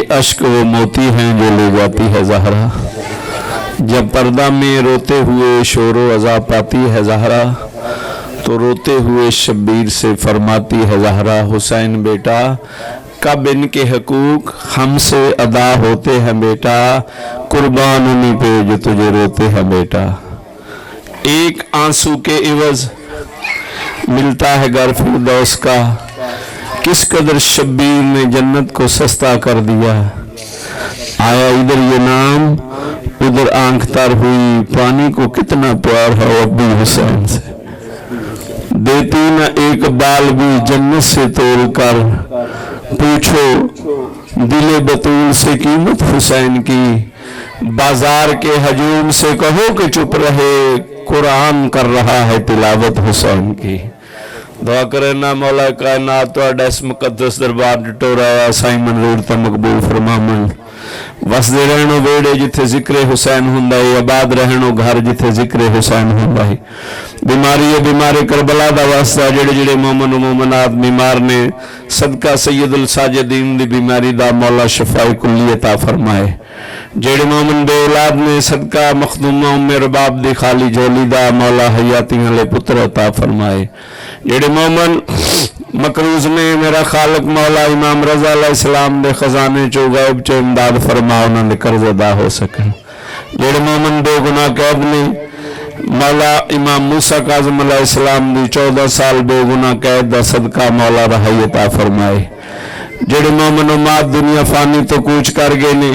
اشک وہ موتی ہیں جو لے جاتی ہے زہرا، جب پردہ میں روتے ہوئے شور و اذا پاتی ہے زہرا تو روتے ہوئے شبیر سے فرماتی ہے زہرا، حسین بیٹا کب ان کے حقوق ہم سے ادا ہوتے ہیں بیٹا، قربان انہیں پہ جو تجھے روتے ہیں بیٹا۔ ایک آنسو کے عوض ملتا ہے گر فردوس کا، کس قدر شبیر نے جنت کو سستا کر دیا۔ آیا ادھر یہ نام ادھر آنکھ تر ہوئی، پانی کو کتنا پیار ہے ابو حسین سے، دیتی نہ ایک بال بھی جنت سے توڑ کر، پوچھو دل بطول سے قیمت حسین کی، بازار کے ہجوم سے کہو کہ چپ رہے، قرآن کر رہا ہے تلاوت حسین کی۔ دعا کرنا مولا کائنات تو اس مقدس دربار ڈٹورا سائی منظور تا مقبول فرمامن، وسدے رہنو ویڑے جتھے ذکر حسین ہندائی، آباد رہنو گھر جتھے ذکر حسین ہندائی۔ بیماری ہے بیمار کربلا دا واسطہ جڑے جڑے مومن و مومنات بیمار نے، صدقہ سید الساجدین دی بیماری دا مولا شفاء کلی عطا فرمائے۔ جڑے مومن بے اولاد نے، صدقہ مخدومہ ام رباب دی خالی جولی دا مولا حیاتیاں لے پتر عطا فرمائے۔ جڑے مومن مقروض نے، میرا خالق مولا امام رضا علیہ السلام دے خزانے چو غیب چو امداد فرما انہوں نے قرض ادا ہو سکن۔ جڑے مومن بے گناہ قید نے، مولا امام موسیٰ کاظم علیہ السلام دی 14 سال بے گناہ قید دا صدقہ مولا رہائی عطا فرمائے۔ جڑے مومن امات دنیا فانی تو کوچ کر گئے نے،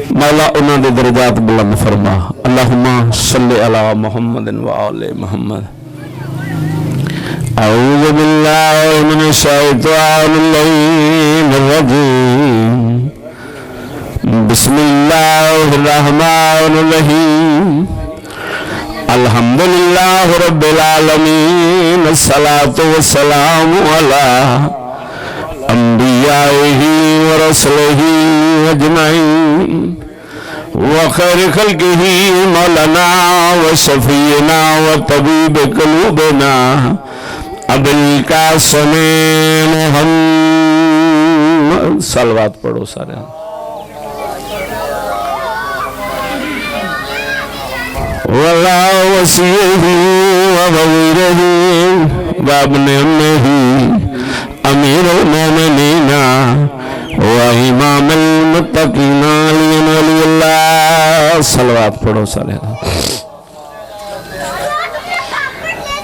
مولا انہوں نے درجات بلند فرما۔ اللہم صلی علی محمد و آل محمد۔ اعوذ باللہ من الشیطان الرجیم، بسم اللہ الرحمن الرحیم، الحمدللہ رب العالمین، الصلاة والسلام علی انبیائہ ورسلہ اجمعین، وخیر خلقہ مولانا وشفینا وطبیب قلوبنا ابو القاسم محمد۔ صلوات پڑھو سارے۔ وَلَا وَسِيهِ وَبَوِيرَهِ وَابْنِ أَمِّهِ أَمِيرُ الْمُؤْمِنِينَ وَإِمَامِ الْمُتَّقِينَ عَلِيٌّ وَلِيُّ اللَّهِ۔ صلوات پڑھو سارے۔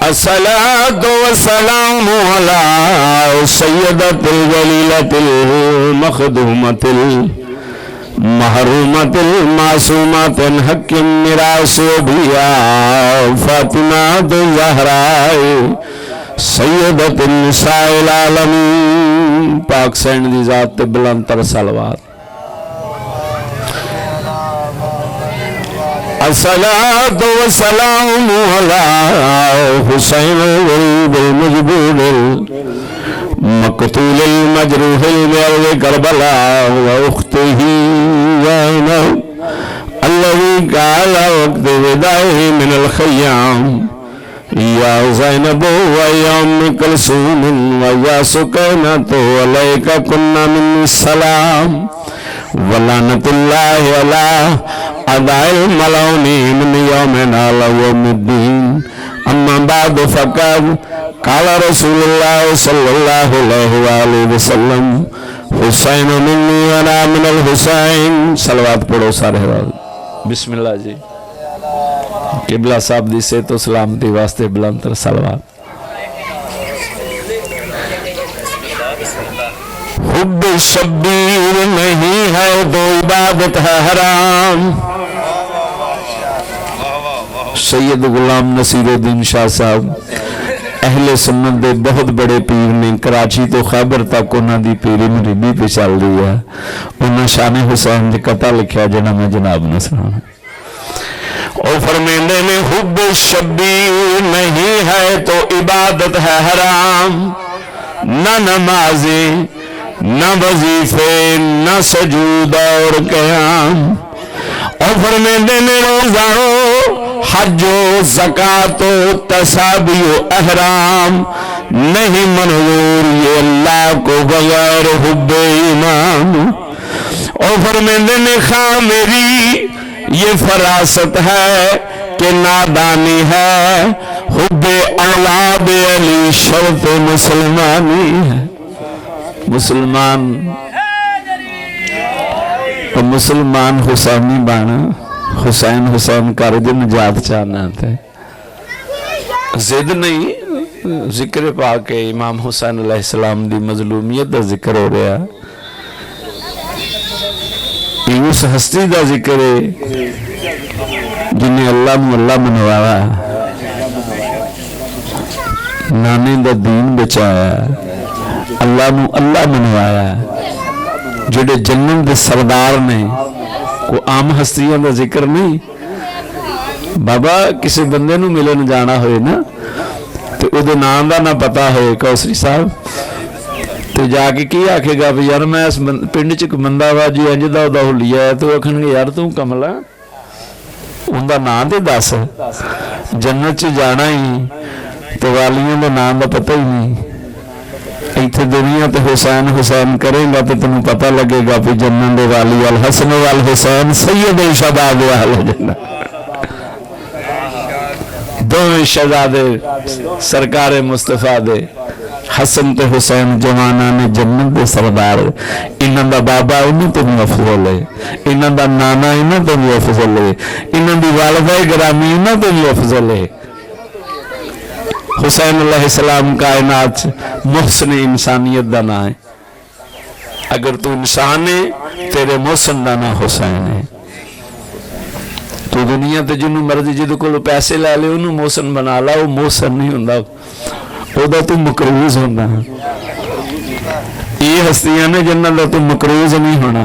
الصلاة والسلام على سيدة الجليلة المخدومة المحرومة المعصومة الحق میراث أبيها فاطمة الزهراء سيدة النساء العالمين۔ پاک سین دی ذات بلند تر صلوات۔ الصلاة والسلام على حسين الغريب المجبور المقتول المجروح المعرض كربلاء وأخته زينب الذي قال وقت وداعه من الخيام يا زينب ويا أم كلثوم ويا سكينة عليك كنا مني السلام ولعنة الله على أعداء الملعونين من يومنا ليوم الدين۔ أما بعد فقد قال رسول الله صلى الله عليه وآله وسلم حسین منی وانا من الحسین۔ صلوات پڑھو سارے۔ بسم اللہ جی۔ قبلہ صاحب دی سے تو سلامتی واسطے بلند تر صلوات۔ حب شبیر نہیں ہے تو عبادت ہے حرام۔ سید غلام نصیر الدین شاہ صاحب اہل سنت دے بہت بڑے پیر نے، کراچی تو خیبر تک انہاں دی پیری مریدی پہ چل رہی ہے۔ انہاں شان حسین دے قطع لکھیا جنہاں میں جناب نے سنانا۔ اور فرمیندے نے حب شبیر نہیں ہے تو عبادت ہے حرام، نہ نمازیں نہ وظیفے نہ سجود اور قیام۔ اور فرمیندے نے روزہ حج و زکاة و تسابیح و احرام نہیں منظور یہ اللہ کو بغیر حب امام۔ فرمیندے نے خواہ میری یہ فراست ہے کہ نادانی ہے، حب اولاد علی شرط مسلمانی ہے۔ مسلمان حسینی بانا، حسین کر دے نجات چاہنا تھے، زد نہیں۔ ذکر پا کے امام حسین علیہ السلام دی مظلومیت دا ذکر ہو رہا، یہ اس ہستی دا ذکر ہے جنہیں اللہ منوایا، نانے دا دین بچایا، اللہ منوایا، جڑے جنم دے سردار نے۔ کو عام ہستیاں دا ذکر نہیں۔ بابا کسی بندے نو ملن جانا ہوئے نا تو او دے نام دا نہ پتا ہوئے کوسری صاحب تو جا کے کی آکھے گا بھی یار میں اس پنڈ چک بندہ وا جی انج دا دا لیا ہے، تو آکھن گے یار تو کملا ان دا نام تے دس، جنت چ جانا ہی تو والیوں دا نام دا پتہ ہی نہیں، ایتھے دنیا تے حسین کرے گا تو تمہیں پتہ لگے گا بھی جنت دے والی الحسن والحسین سید شہداء اہل جنت، دونوں شہزادے سرکار مصطفیٰ دے حسن تے حسین جوانان جنت دے سردار، انہاں دا بابا انہاں تو بھی افضل ہے، انہاں دا نانا انہاں تو بھی افضل ہے، انہاں دی والدہ گرامی انہاں تو بھی افضل ہے۔ حسین علیہ السلام کائنات محسن انسانیت دا نام ہے، اگر تو انسان ہے تیرے محسن دا نام حسین ہے۔ تو دنیا تے جنوں مرضی جدوں کولوں پیسے لے لے انہوں محسن بنا لا، وہ محسن نہیں ہوندا، او دا تو مقروض ہوندا۔ یہ ہستیاں نے جنہاں دا تو مقروض نہیں ہونا۔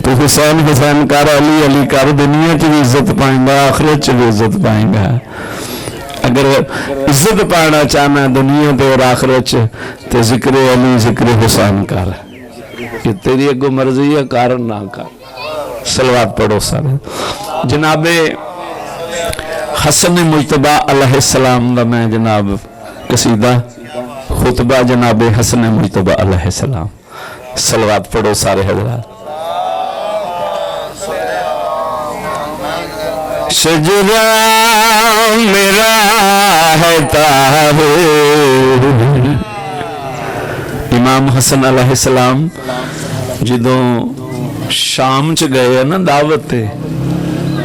تو حسین کر، علی کر، دنیا چ بھی عزت پائیں گا، آخرت چ بھی عزت پائیں گا۔ اگر عزت پانا چاہنا دنیا تے اور آخرت چ تے ذکر علی ذکر حسین کر، کہ تیری اگو مرضی ہے کارن نہ کر۔ صلوات پڑھو سارے۔ جناب حسن مجتبیٰ علیہ السلام دا میں جناب قصیدہ خطبہ جناب حسن مجتبیٰ علیہ السلام، صلوات پڑھو سارے حضرات۔ شجرہ میرا ہے طاہر، امام حسن علیہ السلام جدوں شام چ گئے نا دعوت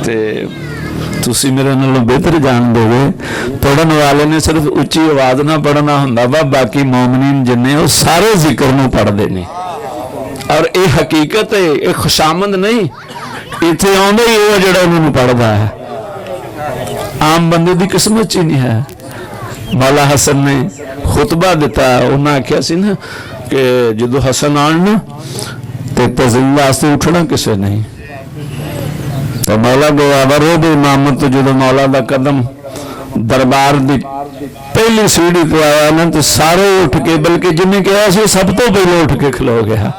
تے تسی میرے نالوں بہتر جان دو گے، پڑھن والے نے صرف اچھی آواز نہ پڑھنا ہوندا وا، باقی مومنین جنے وہ سارے ذکر نو پڑھ دے نے، اور اے حقیقت ہے، اے خوشامد نہیں، ایتھے آندا ہی وہ جڑا انہوں پڑھدا ہے، عام بندے دی قسمت چ نہیں ہے۔ مولا حسن نے خطبہ دیتا، انہاں آکھیا سی نا کہ جدو حسن آن نا تے تزیم واسطے اٹھنا کسے نہیں، تو مولا گوابر ہو دے امامت، جدو مولا دا قدم دربار دی پہلی سیڑھی پہ آیا نا تو سارے اٹھ کے، بلکہ جنہیں کہا سی سب تو پہلے اٹھ کے کھلو گیا۔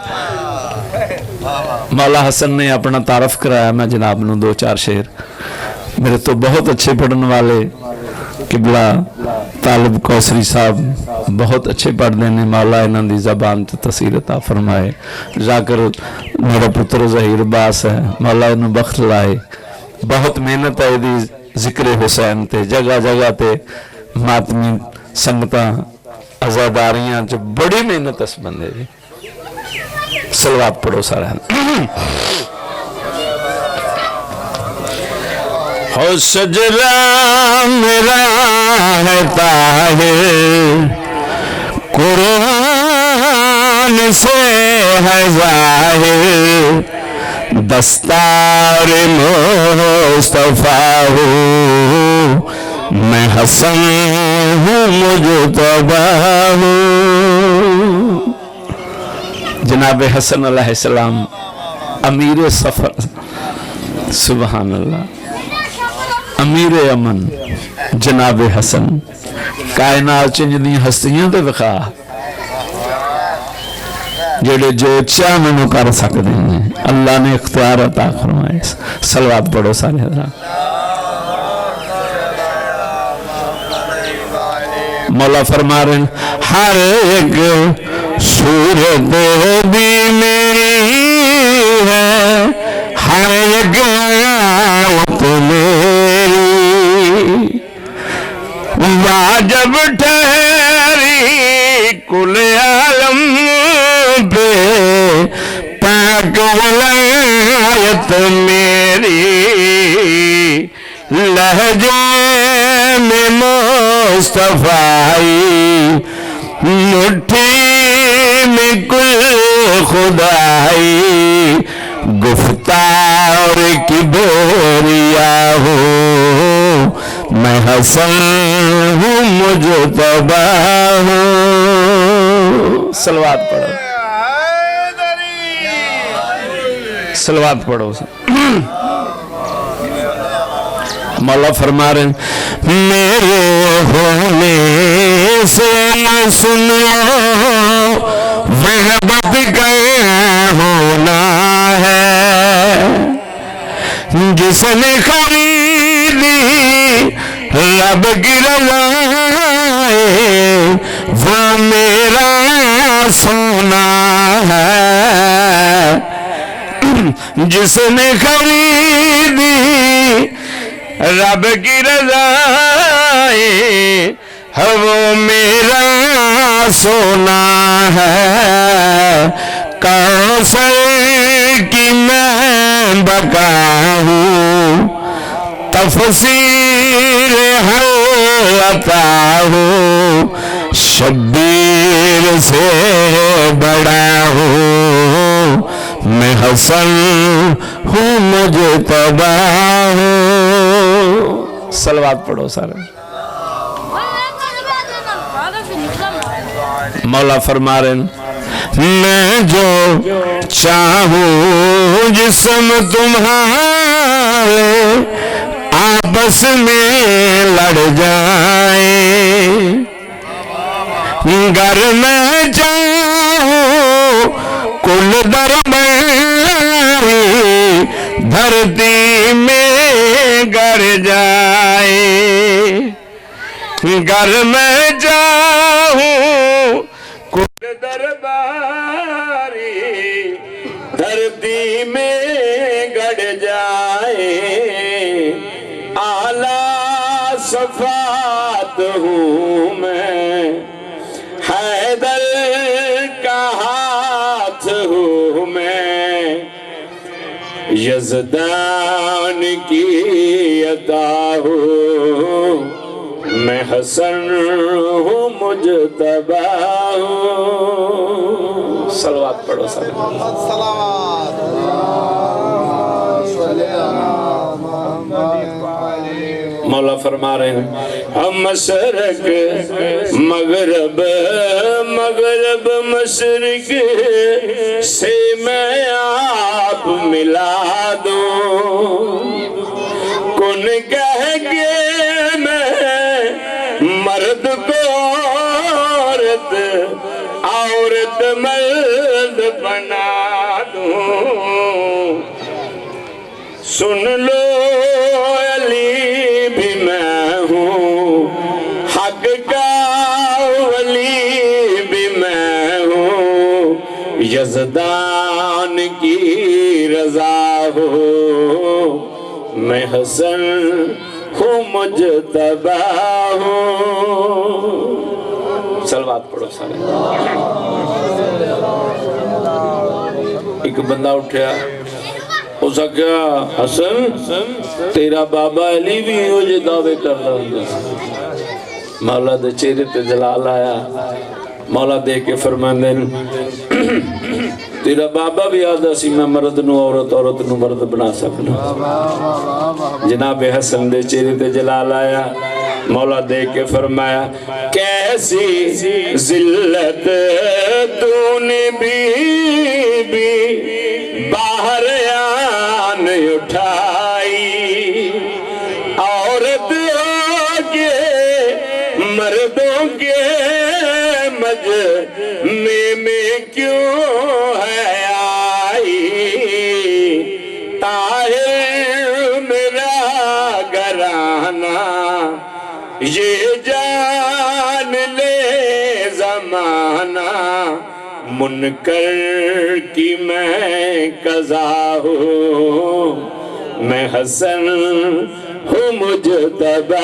مولا حسن نے اپنا تعارف کرایا، میں جناب نو دو چار شعر، میرے تو بہت اچھے پڑھن والے قبلہ طالب کوسری صاحب بہت اچھے پڑھ دینے، مولا انہاں دی زبان تے تاثیر عطا فرمائے۔ ذاکر میرا پتر ظہیر باس ہے، مولا انہوں بخت لائے، بہت محنت ہے دی ذکر حسین تے، جگہ جگہ تے ماتمی سنگتاں عزاداریاں جو بڑی محنت اس بندے دی۔ صلوات پڑھو سارا۔ ہو شجرہ میرا ہے طاہر، قرآن سے ہے ظاہر، دستار مصطفیٰ ہوں، میں حسن ہوں مجتبیٰ ہوں۔ جناب حسن علیہ السلام امیر سفر، سبحان اللہ، امیر امن جناب حسن، کائنات چنجدی ہستیاں تے وقا جڑے جو چاہنے نو کر سکتے ہیں، اللہ نے اختیار عطا فرمائے۔ صلوات پڑھو سارے حضرات۔ مولا فرما رہے ہیں ہر ایک صورت بھی میری جب ٹھہری کل عالم پہ پاک ولایت میری، لہجے میں مصطفیٰ مٹھی میں کل خدائی، گفتار کی بوریا ہو میں حسن ہوں مجتبی ہوں. صلوات پڑھو، صلوات پڑھو. مولا فرما رہے ہیں میرے ہونے سے نہ سنو وحدت کا ہونا ہے، جس نے خریدی رب کی رضا وہ میرا سونا ہے، جس نے خریدی رب کی رضا وہ میرا سونا ہے. کوثر کی میں بقا ہوں، تفسیر ہر عطا ہوں، شبیر سے بڑا ہوں میں حسن ہوں مجتبی ہوں. صلوات پڑھو سارے. مولا فرما رہے ہیں میں جو چاہوں جسم تمہارے آپس میں لڑ جائیں، گر میں چاہوں کل درباری دھرتی میں گر جائے، گر میں چاہوں کل درباری دھرتی میں گڑ جائے، اعلیٰ صفات ہوں میں، حیدر کا ہاتھ ہوں میں، یزدان کی عطا ہوں میں حسن ہوں مجتبی ہوں. صلوات پڑھو سارے. مولا فرما رہے ہیں ہم مشرق مغرب مغرب مشرق سے میں آپ ملا دوں، کن کہہ کے میں مرد کو عورت عورت مرد بنا دوں، سن لو علی بھی میں ہوں، حق کا ولی بھی میں ہوں، یزدان کی رضا ہو میں حسن ہوں مجتبی ہوں. صلوات پڑھو سارے. ایک بندہ اٹھیا اس نے کہا حسن تیرا بابا علی بھی ہو جے دعوے کر رہا ہوں. مولا دے چہرے تے جلال آیا. مولا دے کے فرماندے تیرا بابا بھی آدھا سی میں مرد نو عورت عورت نو مرد بنا سکنا. جناب حسن دے چہرے تے جلال آیا. مولا دے کے فرمایا کیسی ذلت تو نے بھی باہر آن اٹھائی، عورت آگے مردوں کے مجمع میں کیوں ہے آئی، طاہر میرا گھرانہ یہ جان لے زمانہ، منکر کی میں قضا ہوں میں حسن ہوں مجتبی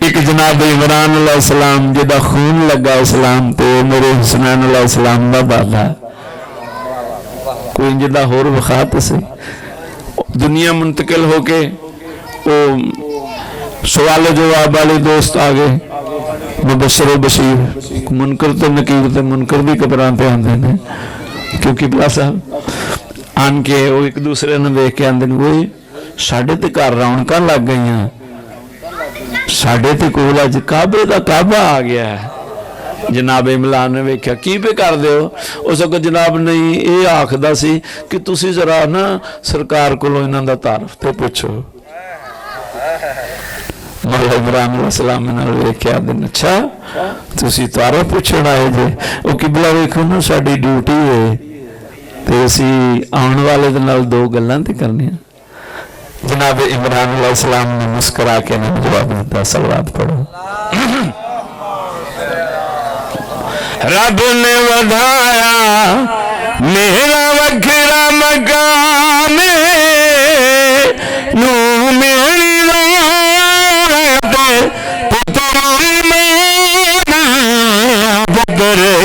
ایک جناب عمران علیہ السلام جدا خون لگا اسلام تے میرے حسنین علیہ السلام دا دادا کوئی جدا ہور وخات سے دنیا منتقل ہو کے وہ سوال جواب والے دوست آگے مبشر و بشیر منکر تو نکیر تے منکر بھی قبران پہ آندے ہیں کیونکہ بلا صاحب آن کے وہ ایک دوسرے نے دیکھ کے آندے ہیں وہی ساڑھے تے کار رونکاں لگ گئی ہیں ساڑھے تے کولا جی کعبے دا کعبہ آ گیا ہے جناب عمران نے ویکھیا کی پہ کر دے ہو اس وقت جناب نہیں اے آکھدا سی کہ تسی ذرا نا سرکار کو انہاں دا تعارف تے پوچھو مولا عمران علیہ السلام نے ویکھیا دن اچھا تسی تعارف پوچھنا ہے جی او قبلہ ویکھو نا ساڈی ڈیوٹی ہے تے اسی آن والے دے نال دو گلاں تے کرنی جناب عمران علیہ السلام نے مسکرا کے نے جواب دیتا صلوات پڑھو رب نے ودھایا میرا وکھرا مقام نو میری رات پتر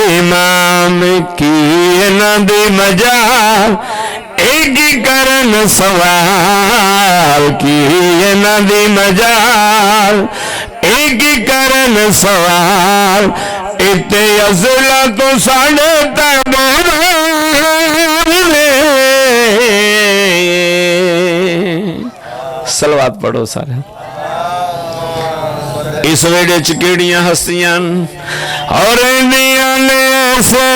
امام کی ندی مجال ایک کرن سوال کی ندی مجال ایک کرن سوال اتے ازلا تو ساڑھے تبران صلوات پڑھو سارے اس ویڈے چکیڑیاں ہستیاں اور اندیاں نے ایسے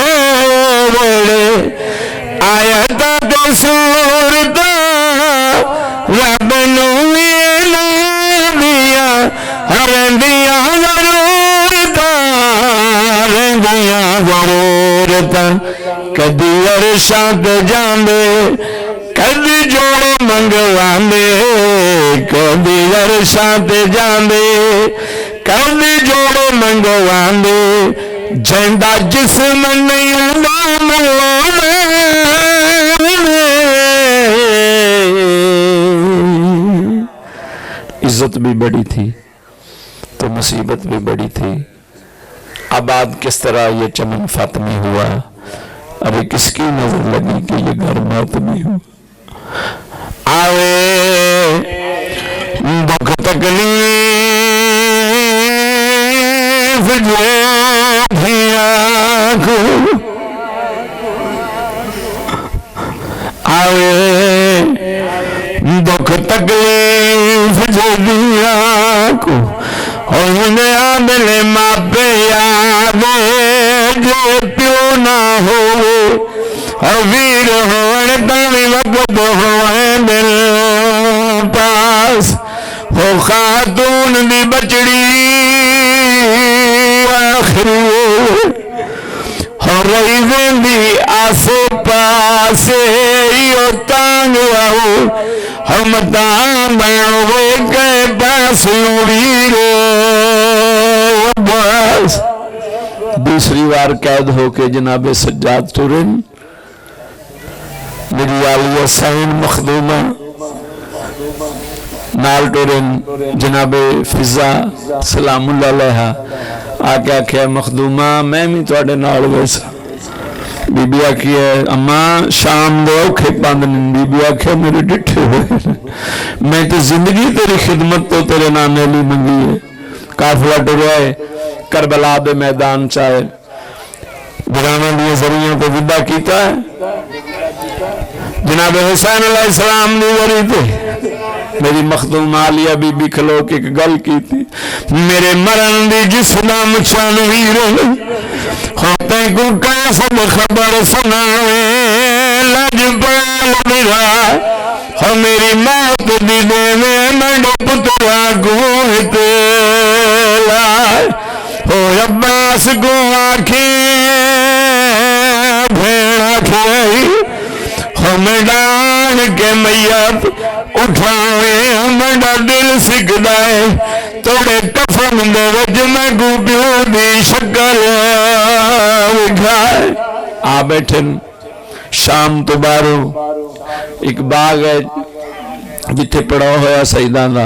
ویڈے آیتا تو سورتا رب نوی نبیا رندیاں ضرورتا رندیاں ضرورتا کدی عرشات جاندے کدی جوڑ منگواندے کدی عرشات جاندے کدی جوڑ منگواندے جیندہ جسم نہیں ہوں عزت بھی بڑی تھی تو مصیبت بھی بڑی تھی آباد کس طرح یہ چمن فاطمی ہوا ابھی کس کی نظر لگی کہ یہ گھر ماتمی ہوا آوے دکھ تکلیف جو آوے دکھ تکلیف جدیا کو انہیں آدھلے ماں پہ یادے جو پیو نہ ہوئے اور ویر ہوئے تاوی وقت ہوئے دل پاس ہو خاتون دی بچڑی آخری اور رہی زندی آسے پاسے یو تانگ آؤ ہم تان ہوئے کے پاس لوڑی رو بس دوسری بار قید ہو کے جناب سجاد تورن میری عالیہ سین مخدومہ نال ٹورن جناب فضا سلام اللہ علیہ آکے آکھے مخدومہ میں بھی توڑے نال ویسا بی بی آکھی ہے اماں شام دو کھپاندن بی بی آکھی ہے میرے ڈٹھے ہوئے میں تو زندگی تیری خدمت تو تیرے نانے لی منگی ہے کافلہ ٹرائے کربلا بے میدان چاہے برانا لیے ذریعوں کو ودا کیتا ہے جناب حسین علیہ السلام نے ورید میری مخدوم عالیہ بی بی کھلو کے ایک گل کی تھی میرے مرن دی جس نام چانوی رہے ہوتے کو کیسد خبر سناوے لجبال میرا ہو میری موت دی دے میں منڈ پتوا گوہتے لائے ہو عباس کو آنکھیں بھیڑا کھائی ہم ڈان کے میت اٹھائے ہمارا دل سکھدائے توڑے کفن دے وج میں گوبیوں دی شکل اٹھائے آ بیٹھن شام تو بارو ایک باغ ہے جتھے پڑا ہویا سیدان دا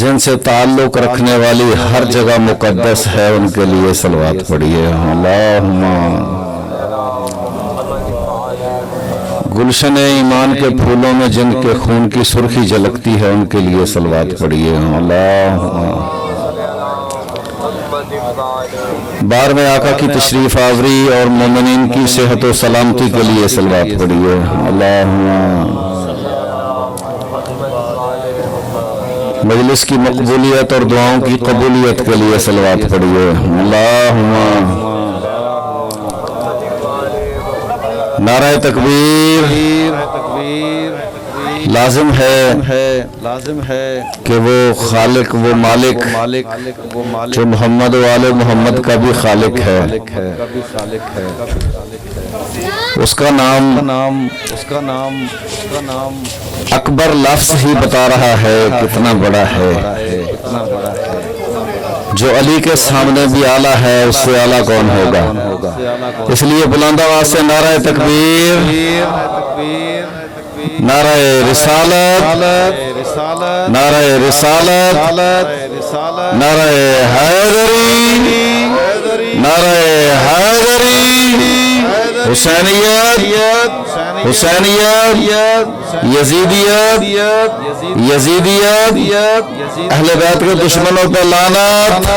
جن سے تعلق رکھنے والی ہر جگہ مقدس ہے ان کے لیے صلوات پڑھیے اللہم گلشن ایمان کے پھولوں میں جن کے خون کی سرخی جھلکتی ہے ان کے لیے صلوات پڑھیے اللہم بار میں آقا کی تشریف آوری اور مومنین کی صحت و سلامتی کے لیے صلوات پڑھیے اللہم مجلس کی مقبولیت اور دعاؤں کی قبولیت کے لیے صلوات پڑھیے اللہم نعرہ تکبیر لازم ہے کہ وہ خالق وہ مالک جو محمد و آل محمد کا بھی خالق ہے اس کا نام اکبر لفظ ہی بتا رہا ہے کتنا بڑا ہے جو علی کے سامنے بھی اعلیٰ ہے اس سے اعلیٰ کون ہوگا اس لیے بلند آواز سے نعرہ تکبیر نعرہ رسالت نعرہ رسالت نعرہ حیدری نعرہ حیدری حسینیت یزیدیت اہل بیت کے دشمنوں پہ لعنت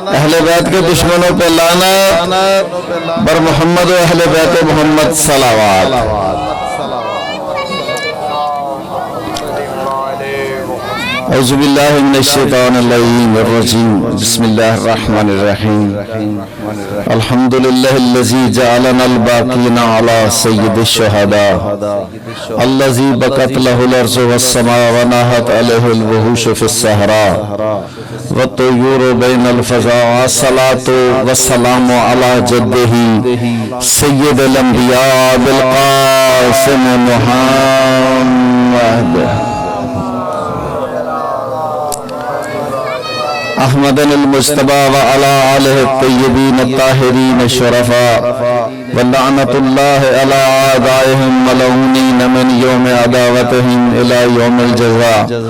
اہل بیت کے دشمنوں پہ لعنت بر محمد و اہل بیت محمد صلوات اعوذ باللہ من الشیطان اللعین الرجیم بسم اللہ الرحمن الرحیم الحمدللہ الذی جعلنا الباقین علی سید الشہداء الذی بکت لہ الارض والسماء وناہت علیہ الوحوش فی الصحراء والطیور بین الفضاء الصلاة والسلام علی جدہ سید الانبیاء بالقاسم محمد احمد المجتبى وعلى آله الطيبين الطاهرين الشرفاء ولعنة الله على أعدائهم ملعونين من يوم عداوتهم إلى يوم الجزاء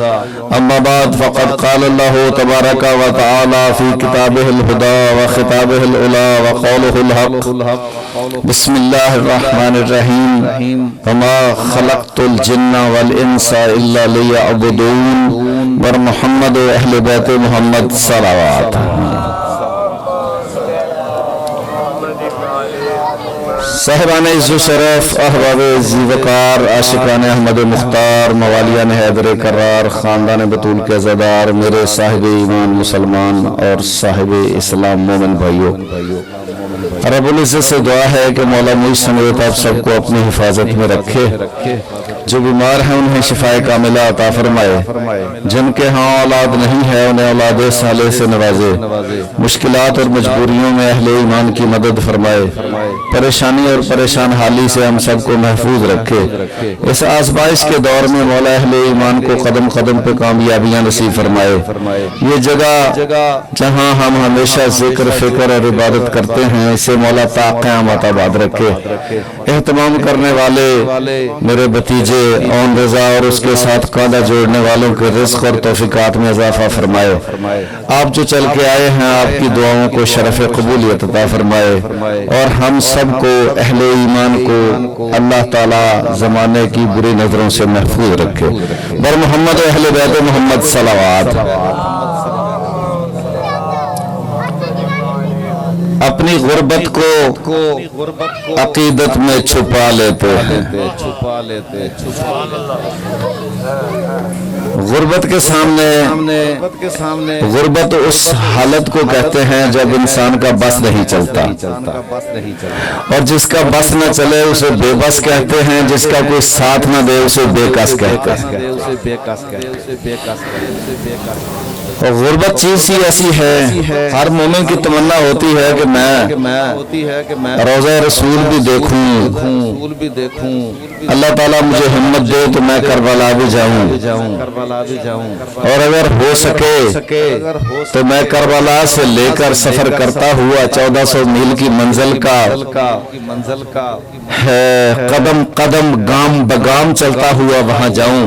أما بعد فقد قال الله تبارك وتعالى في كتابه الهدى وخطابه الأولى وقوله الحق بسم الله الرحمن الرحيم وما خلقت الجن والإنس إلا ليعبدون بر محمد و اہل بیت محمد صلوات صاحبان عز و شرف احباب ذی وقار عاشقان احمد مختار موالیان حیدر کرار خاندان بطول کے عزادار میرے صاحب ایمان مسلمان اور صاحب اسلام مومن بھائیوں رب العزت سے دعا ہے کہ مولا مجھ سمیت آپ سب کو اپنی حفاظت میں رکھے جو بیمار ہیں انہیں شفائے کاملہ عطا فرمائے جن کے ہاں اولاد نہیں ہے انہیں اولاد صالح سے نوازے مشکلات اور مجبوریوں میں اہل ایمان کی مدد فرمائے پریشانی اور پریشان حالی سے ہم سب کو محفوظ رکھے اس آزمائش کے دور میں مولا اہل ایمان کو قدم قدم پہ کامیابیاں نصیب فرمائے یہ جگہ جہاں ہم ہمیشہ ذکر فکر اور عبادت کرتے ہیں اسے مولا تا قیامت آباد رکھے اہتمام کرنے والے میرے بھتیجے اون رضا اور اس کے ساتھ قاعدہ جوڑنے والوں کے رزق اور توفیقات میں اضافہ فرمائے آپ جو چل کے آئے ہیں آپ کی دعاؤں کو شرف قبولیت عطا فرمائے اور ہم سب کو اہل ایمان کو اللہ تعالی زمانے کی بری نظروں سے محفوظ رکھے بر محمد و اہل بیت محمد صلوات اپنی غربت کو عقیدت میں چھپا لیتے ہیں غربت کے سامنے غربت اس حالت کو کہتے ہیں جب انسان کا بس نہیں چلتا اور جس کا بس نہ چلے اسے بے بس کہتے ہیں جس کا کوئی ساتھ نہ دے اسے بے کس کہتے ہیں اور غربت چیز ہی ایسی ہے ہر مومن کی تمنا ہوتی ہے کہ میں روضہ رسول بھی دیکھوں اللہ تعالیٰ مجھے ہمت دے تو میں کربلا بھی جاؤں اور اگر ہو سکے تو میں کربلا سے لے کر سفر کرتا ہوا 1400 میل کی منزل کا قدم قدم گام بگام چلتا ہوا وہاں جاؤں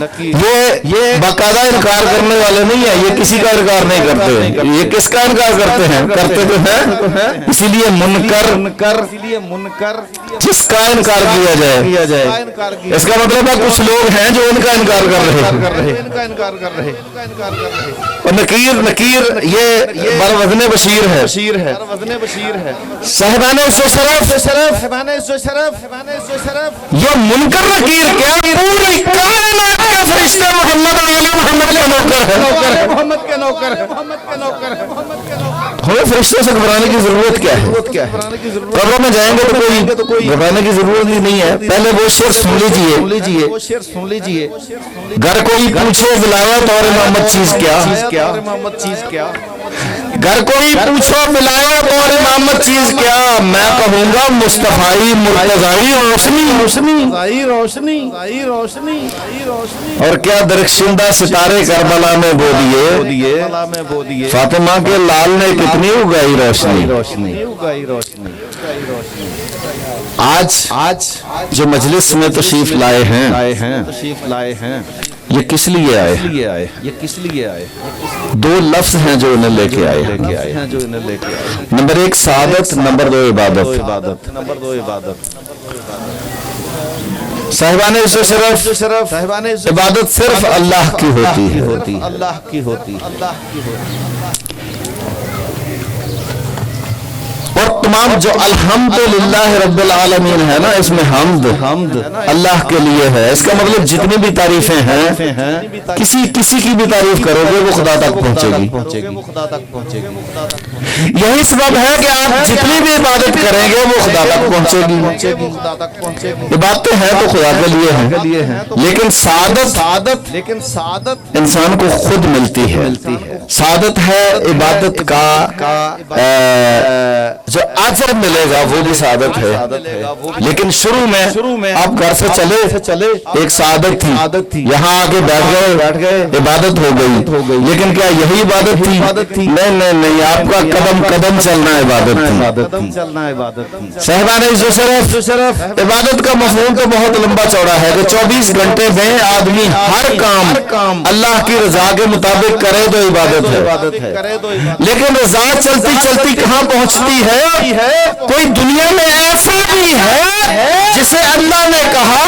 یہ باقاعدہ انکار کرنے والے نہیں ہیں، یہ کسی کا انکار نہیں کرتے، یہ کس کا انکار کرتے ہیں؟ کرتے تو ہیں، اسی لیے منکر جس کا انکار کیا جائے، اس کا مطلب ہے کچھ لوگ ہیں جو ان کا انکار کر رہے ہیں، اور نکیر یہ بروزن بشیر ہے۔ صاحبان شرف یہ منکر نکیر کیا پوری کائنات کا فرشتہ محمد کے نوکر ہے۔ ہمیں فرشتوں سے گھبرانے کی ضرورت کیا ہے؟ قبروں میں جائیں گے تو کوئی گھبرانے کی ضرورت ہی نہیں ہے۔ پہلے وہ شعر سن لیجئے، گر کوئی پوچھے ولایت اور امامت چیز کیا، گر کوئی پوچھو ولایت اور امامت چیز کیا، میں کہوں گا مصطفی مرتضی روشنی۔ اور کیا درخشندہ ستارے کربلا میں بو دیے، فاطمہ کے لال نے کتنی اگائی روشنی۔ آج جو مجلس میں تشریف لائے ہیں، یہ کس لیے آئے؟ دو لفظ ہیں جو انہیں لے کے آئے، نمبر ایک سعادت، نمبر دو عبادت۔ صاحبان شرف عبادت صرف اللہ کی ہوتی ہے، اور تمام جو الحمدللہ رب العالمین ہے نا، اس میں حمد اللہ کے لیے ہے۔ اس کا مطلب جتنی بھی تعریفیں ہیں، کسی کی بھی تعریف کرو گے وہ خدا تک پہنچے گی۔ یہی سبب ہے کہ آپ جتنی بھی عبادت کریں گے وہ خدا تک پہنچے گی۔ عبادتیں ہیں تو خدا کے لیے ہیں، لیکن سعادت انسان کو خود ملتی ہے۔ سعادت ہے عبادت کا جو اجر ملے گا وہ بھی سعادت ہے، لیکن شروع میں آپ گھر سے چلے ایک سعادت تھی، یہاں آگے بیٹھ گئے عبادت ہو گئی، لیکن کیا یہی عبادت تھی؟ نہیں، آپ کا قدم چلنا عبادت تھی۔ صاحبان شرف عبادت کا مفہوم تو بہت لمبا چوڑا ہے کہ 24 گھنٹے میں آدمی ہر کام اللہ کی رضا کے مطابق کرے تو عبادت ہے، لیکن رضا چلتی کہاں پہنچتی ہے؟ کوئی دنیا میں ایسا بھی ہے جسے اللہ نے کہا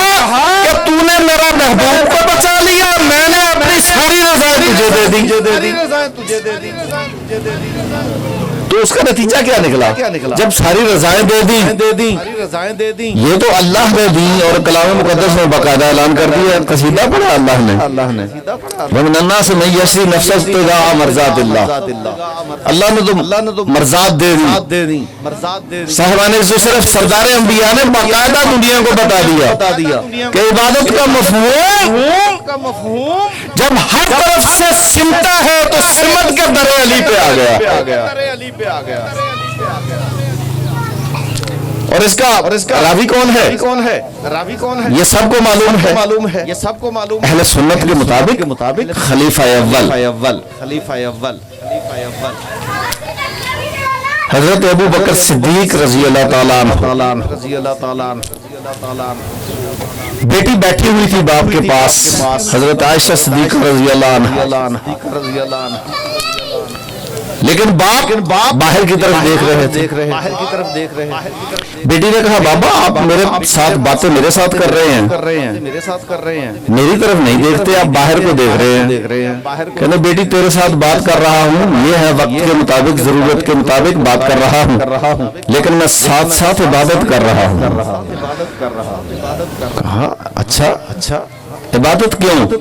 کہ تو نے میرا محبوب کو بچا لیا، میں نے اپنی ساری رضائیں تجھے دے دی، تو اس کا نتیجہ کیا نکلا؟ جب ساری رضائیں دے دی، یہ تو اللہ نے دی، اور کلام مقدس میں باقاعدہ اعلان کر دیا، قصیدہ پڑھا اللہ نے، وَمِنَ النَّاسِ مَن يَشْرِي نَفْسَهُ ابْتِغَاءَ مَرْضَاتِ اللَّهِ، اللہ نے تو مرضات دے دی۔ صاحبان شرف سردار انبیاء نے باقاعدہ دنیا کو بتا دیا کہ عبادت کا مفہوم جب ہر طرف سے سمتا ہے تو سمت کے در علی پہ آ گیا۔ اور اس کا راوی کون ہے؟ یہ سب کو معلوم ہے، اہل سنت کے مطابق خلیفہ اول حضرت ابو بکر صدیق رضی اللہ تعالیٰ عنہ۔ بیٹی بیٹھی ہوئی تھی باپ کے پاس، حضرت عائشہ صدیق رضی اللہ عنہ، لیکن باپ باہر کی طرف دیکھ رہے تھے۔ بیٹی نے کہا بابا آپ میرے ساتھ باتیں میرے ساتھ کر رہے ہیں، میری طرف نہیں دیکھتے، آپ باہر کو دیکھ رہے ہیں۔ کہنے بیٹی تیرے ساتھ بات کر رہا ہوں، یہ ہے وقت کے مطابق ضرورت کے مطابق بات کر رہا ہوں، لیکن میں ساتھ ساتھ عبادت کر رہا ہوں۔ کہا اچھا عبادت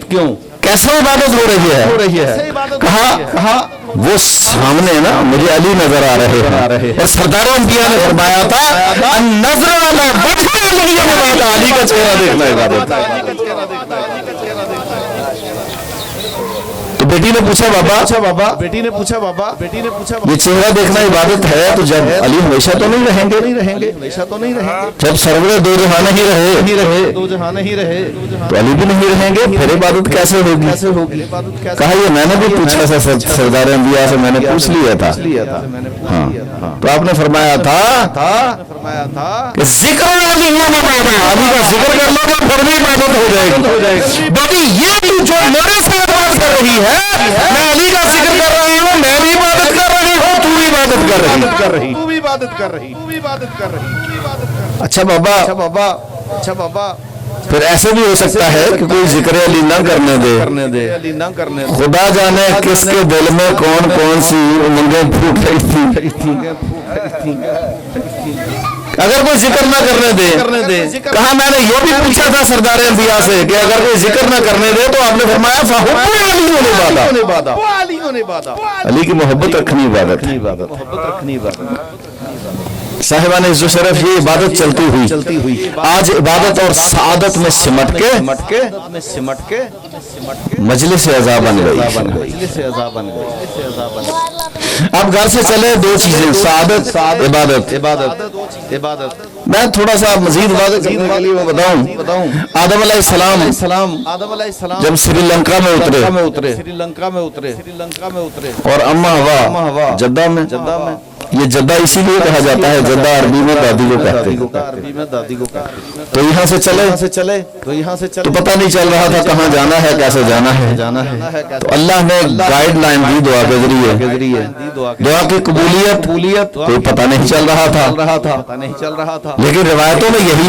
کیوں؟ کیسے عبادت ہو رہی ہے؟ کہا وہ سامنے نا مجھے علی نظر آ رہے ہیں، اور سردار انبیاء نے فرمایا تھا النظر علی وجہ علی کا چہرہ دیکھنا عبادت۔ تو بیٹی نے پوچھا بابا یہ چہرہ دیکھنا عبادت ہے تو جب علی ہمیشہ تو نہیں رہیں گے، جب سرور دو جہاں نہیں رہے تو علی بھی نہیں رہیں گے، پھر عبادت کیسے ہوگی؟ کہا یہ میں نے بھی پوچھا تھا سردار انبیاء سے، میں نے پوچھ لیا تھا، تو آپ نے فرمایا تھا کہ ذکر علی کا ذکر کر لو گے پھر بھی عبادت ہو جائے گی۔ بیٹی یہ جو میرے سے عبادت کر رہی ہے، میں علی کا ذکر کر رہی ہوں، میں بھی عبادت کر رہی ہوں، تو بھی عبادت کر رہی، تو بھی عبادت کر رہی، تو بھی عبادت کر رہی۔ اچھا بابا، اچھا بابا، پھر ایسے بھی ہو سکتا ہے کہ کوئی ذکر علی نہ کرنے دے، علی نہ کرنے دے۔ خدا جانے کس کے دل میں کون کون سی امنگیں پھوٹ رہی تھی۔ اگر کوئی ذکر نہ کرنے دے، کہا میں نے یہ بھی پوچھا تھا سردار انبیاء سے کہ اگر کوئی ذکر نہ کرنے دے تو آپ نے فرمایا فَحُبُّ عَلِيٌّ عِبَادَةٌ، وہ علیوں نے عبادت، علی کی محبت رکھنی عبادت ہے۔ محبت رکھنی عبادت۔ صاحبان عز و شرف، یہ عبادت چلتی ہوئی آج عبادت اور سعادت میں سمٹ کے مجلس عزا بن گئی۔ مجلس عزا بن گئی۔ اب گھر سے چلے دو چیزیں، سعادت، عبادت۔ میں تھوڑا سا مزید واضح کرنے کے لیے بتاؤں، آدم علیہ السلام آدم علیہ السلام جب سری لنکا میں اترے سری لنکا میں اترے اور اما ہوا جدہ میں، یہ جدہ اسی لیے کہا جاتا ہے، جدہ عربی میں دادی کو کہتے ہیں، عربی میں دادی کو کہتے ہیں۔ تو یہاں سے چلے تو پتہ نہیں چل رہا تھا کہاں جانا ہے، کیسے جانا ہے۔ تو اللہ نے گائیڈ لائن دی دعا کے ذریعے، دعا کی قبولیت کوئی پتہ نہیں چل رہا تھا، لیکن روایتوں میں یہی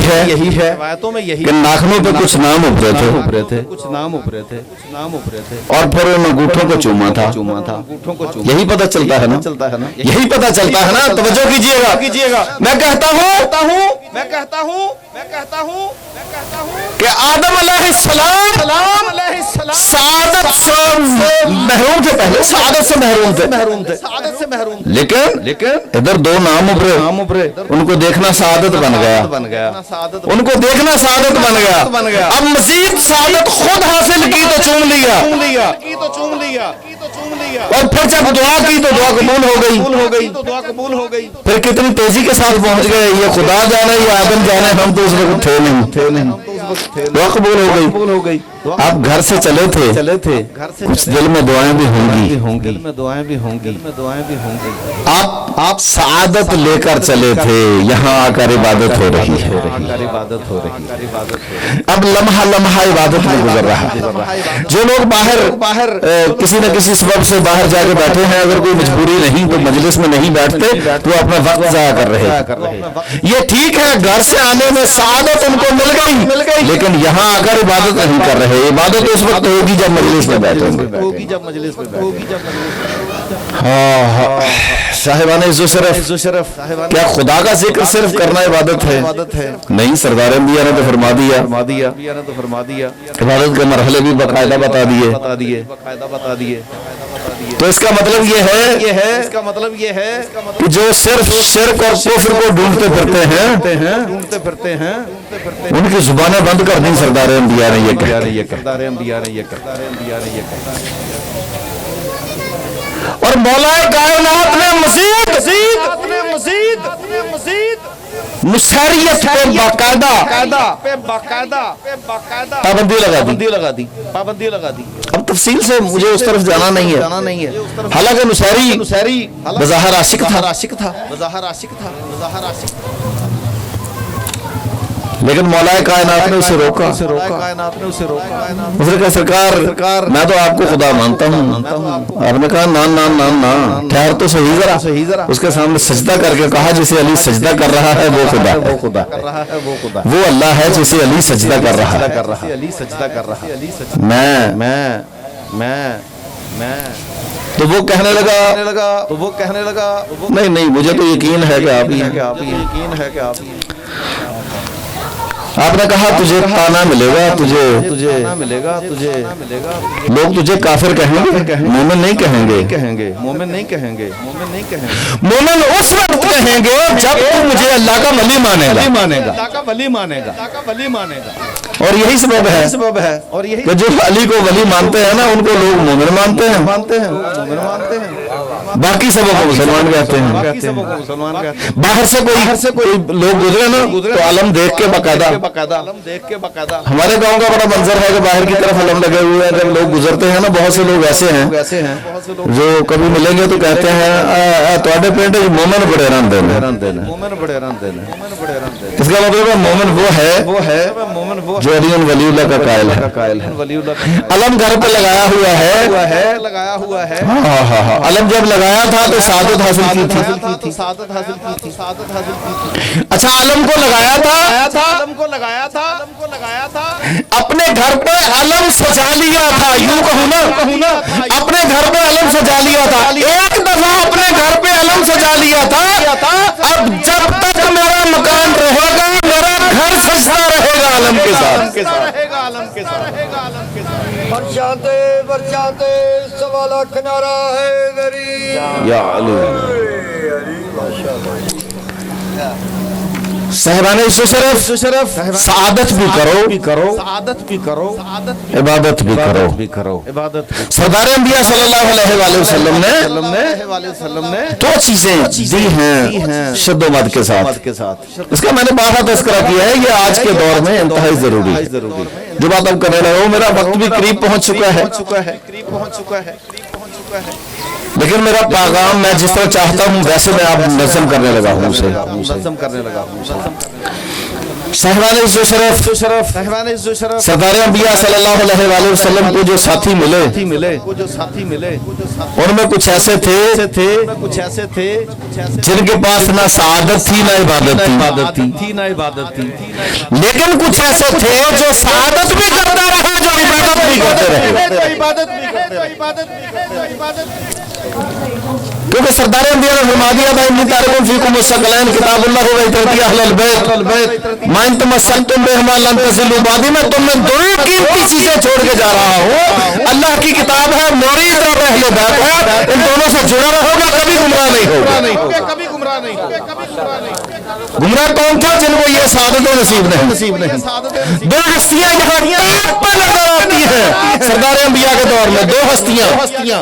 ہے روایتوں میں یہی کہ ناخنوں پہ کچھ نام ابھرے تھے کچھ نام ابھرے تھے اور پھر ان انگوٹھوں کو چوما تھا۔ انگوٹھوں کو چوما، یہی پتہ چلتا ہے نا، یہی پتہ چلتا ہے نا۔ توجہ کیجئے گا، میں کہتا ہوں کہ آدم علیہ السلام سعادت سے محروم تھے، پہلے سعادت سے محروم تھے، لیکن ادھر دو نام ابھرے، ان کو دیکھنا سعادت بن گیا، ان کو دیکھنا سعادت بن گیا۔ اب مزید سعادت خود حاصل کی تو چوم لیا، اور پھر جب دعا کی تو دعا قبول ہو گئی، پھر کتنی تیزی کے ساتھ پہنچ گئے، یہ خدا جانے یا آدم جانے، ہم تو اس وقت تھے نہیں، دعا قبول ہو گئی۔ آپ گھر سے چلے تھے، کچھ دل میں دعائیں بھی ہوں گی، آپ سعادت لے کر چلے تھے، یہاں آ کر عبادت ہو رہی ہے، اب لمحہ لمحہ عبادت میں گزر رہا ہے۔ جو لوگ باہر کسی نہ کسی سبب سے باہر جا کے بیٹھے ہیں، اگر کوئی مجبوری نہیں تو مجلس میں نہیں بیٹھتے تو اپنا وقت ضائع کر رہے ہیں۔ یہ ٹھیک ہے، گھر سے آنے میں سعادت ان کو مل گئی، لیکن یہاں آ کر عبادت نہیں کر رہے۔ عبادت اس وقت ہوگی جب مجلس میں بیٹھیں گے۔ صاحبان عز و شرف، کیا خدا کا ذکر صرف کرنا عبادت ہے؟ نہیں، سردار انبیاء نے تو فرما دیا، عبادت کے مرحلے بھی باقاعدہ بتا دیے۔ تو اس کا مطلب یہ ہے کہ جو صرف شرک اور کفر کو ڈھونڈتے پھرتے ہیں، ان کی زبانیں بند کر دیں، سردار انبیاء نے یہ کہا۔ اور مولا کائنات نے مزید مسحریت پہ باقاعدہ پابندی لگا دی۔ اب تفصیل سے مجھے اس طرف جانا نہیں ہے، حالانکہ مسحری بظاہر عاشق تھا، لیکن مولا کائنات نے اسے روکا۔ اس نے کہا سرکار میں تو آپ کو خدا مانتا ہوں۔ آپ نے کہا نا، ٹھہر تو صحیح ذرا۔ اس کے سامنے سجدہ کر کے کہا جسے علی سجدہ کر رہا ہے وہ خدا ہے، وہ اللہ ہے جسے علی سجدہ کر رہا ہے۔ میں تو وہ کہنے لگا نہیں مجھے تو یقین ہے کہ آپ ہی ہیں۔ آپ نے کہا تجھے تانا ملے گا، لوگ تجھے کافر کہیں گے، مومن نہیں کہیں گے۔ مومن اس وقت کہیں گے جب تو مجھے اللہ کا ولی مانے گا۔ اور یہی سبب ہے کہ جو علی کو ولی مانتے ہیں نا، ان کو لوگ مومن مانتے ہیں، باقی سبوں کو مسلمان کہتے ہیں۔ باہر سے کوئی لوگ گزرے نا تو علم دیکھ کے باقاعدہ، ہمارے گاؤں کا بڑا منظر ہے کہ باہر کی طرف علم لگے ہوئے ہیں، جب لوگ گزرتے ہیں نا، بہت سے لوگ ایسے ہیں جو کبھی ملیں گے تو کہتے ہیں تواڈے پنڈ مومن بڑے رہندے نے۔ اس کا مطلب ہے مومن وہ ہے جو علی ولی اللہ کا قائل ہے. ولی اللہ کا علم گھر پہ لگایا ہوا ہے. لگایا ہوا ہے. ہاں علم جب لگایا تھا تو سعادت حاصل کی تھی. سعادت حاصل کی تھی. سعادت حاصل کی تھی. اچھا علم کو لگایا تھا. علم کو لگایا تھا. علم کو لگایا تھا. اپنے گھر پہ علم سجا لیا تھا. یوں کہوں نا اپنے گھر پہ علم سجا لیا تھا. ایک دفعہ اپنے گھر پہ علم سجا لیا تھا. اب جب تک میرا مکان رہے گا میرا گھر سجتا رہے گا علم کے ساتھ. برچاتے سوالا کنارا ہے میری یا علی صاحبان شرف سعادت بھی کرو سعادت بھی کرو. عبادت بھی کرو. عبادت سردار انبیاء صلی اللہ علیہ وآلہ وسلم نے دو چیزیں دی ہیں شد و مد کے ساتھ. اس کا میں نے بارہ تذکرہ کیا ہے. یہ آج کے دور میں انتہائی ضروری ہے. جو بات اب کرنے لگا ہوں میرا وقت بھی قریب پہنچ چکا ہے. لیکن میرا پیغام میں جس طرح چاہتا ہوں ویسے میں اب نظم کرنے لگا ہوں اسے. صاحبان شرف سردار انبیاء صلی اللہ علیہ وآلہ وسلم کو جو ساتھی ملے ان میں کچھ ایسے تھے جن کے پاس نہ سعادت تھی نہ عبادت تھی. لیکن کچھ ایسے تھے جو سعادت بھی کرتا رہا جو عبادت بھی کرتے رہے. کیونکہ سردار انبیاء نے فرما دیا تھا انی تارکم فیکم الثقلین کتاب اللہ و عترتی اہل البیت ما ان تمسکتم بہما لن تضلوا بعدی. میں تم میں دو قیمتی چیزیں چھوڑ کے جا رہا ہوں. اللہ کی کتاب ہے موری اور اہل بیت ہے. ان دونوں سے جڑا رہو گا کبھی گمراہ نہیں ہوگا. گمراہ کون تھا جن کو یہ سعادت نصیب نہیں. دو ہستیاں یہاں ٹاپ پر نظر آتی ہیں. سردار انبیاء کے دور میں دو ہستیاں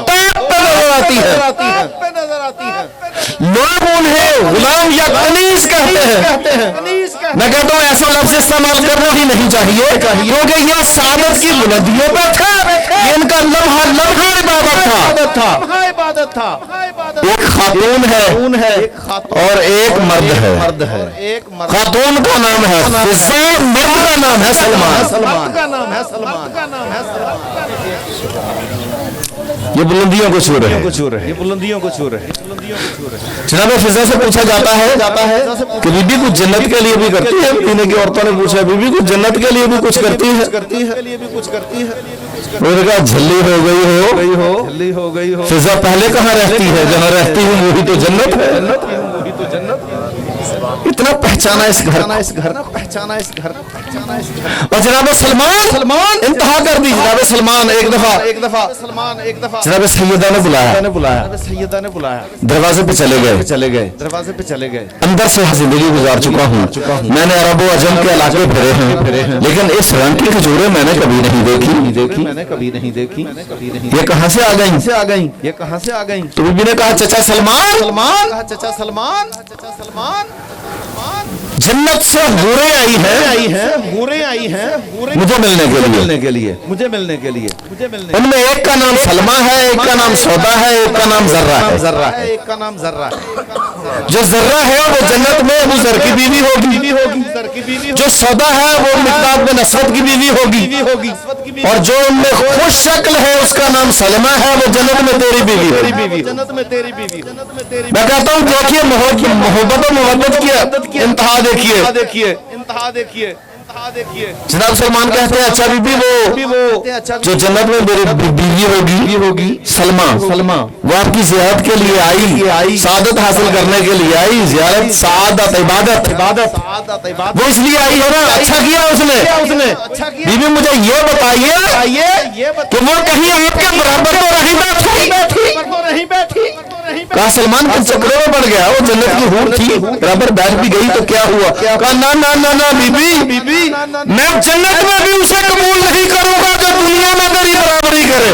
ٹاپ پر نظر آتی ہیں. لوگ انہیں غلام یا کنیز کہتے ہیں. میں کہتا ہوں ایسا لفظ استعمال کرنا ہی نہیں چاہیے کیونکہ یہ سعادت کی بلندیوں پہ تھا. ان کا لمحہ عبادت تھا. ایک خاتون ہے اور ایک مرد ہے. خاتون کا نام ہے فضا, مرد کا نام ہے سلمان. یہ بلندیوں کو چھو رہے ہیں. جناب فضا سے پوچھا جاتا ہے کہ بی بی کچھ جنت کے لیے بھی کرتی ہے. مدینے کی عورتوں نے پوچھا بی بی کچھ جنت کے لیے بھی کچھ کرتی ہے. انہوں نے کہا جھلی ہو گئی ہو. فضا پہلے کہاں رہتی ہے؟ جہاں رہتی ہوں وہی تو جنت ہے. اتنا پہچانا اس گھر. اور جناب سلمان انتہا کر دی. جناب سلمان ایک دفعہ جناب سیدہ نے بلایا. دروازے پہ چلے گئے. اندر سے زندگی گزار چکا ہوں. میں نے عرب و عجم کے علاقے پھرے ہیں لیکن اس رنگ کی کھجوریں میں نے کبھی نہیں دیکھی. یہ کہاں سے آ گئیں؟ تو بی بی نے کہا چچا سلمان جنت سے حوریں آئی ہیں مجھے ملنے کے لیے. ان میں ایک کا نام سلمہ ہے, ایک کا نام سودا ہے, ایک کا نام ذرہ ہے. جو ذرہ ہے وہ جنت میں ابو ذر کی بیوی ہوگی. جو سودا ہے وہ مقداد بن اسود کی بیوی ہوگی. اور جو ان میں خوش شکل ہے اس کا نام سلمہ ہے وہ جنت میں تیری بیوی ہوگی. میں کہتا ہوں دیکھیے محبت و محبت کی انتہا دیکھیے. جناب سلمان کہتے ہیں اچھا بی بی وہ جو جنت میں میری بیوی ہوگی سلمہ وہ آپ کی زیارت کے لیے آئی, سعادت حاصل کرنے کے لیے آئی. زیارت سعادت عبادت وہ اس لیے آئی ہے نا. اچھا کیا اس نے. بی بی مجھے یہ بتائیے کہ وہ کہیں آپ کے برابر تو نہیں بیٹھی. کہا سلمان کے چکرے میں پڑ گیا. وہ جنت کی حور تھی برابر بیٹھ بھی گئی تو کیا ہوا؟ کہا نا بی بی میں جنت میں بھی اسے قبول نہیں کروں گا جو دنیا میں میری برابری کرے.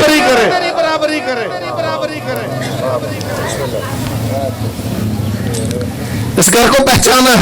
اس گھر کو پہچانا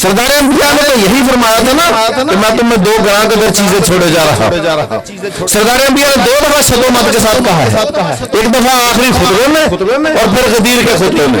سردار انبیاء نے تو یہی فرمایا تھا نا کہ میں تمہیں 2 گراں قدر چیزیں چھوڑے جا رہا ہوں۔ سردار انبیاء نے 2 دفعہ شب و مت کے ساتھ کہا ہے، ایک دفعہ آخری خطبے میں اور پھر غدیر کے خطبے میں۔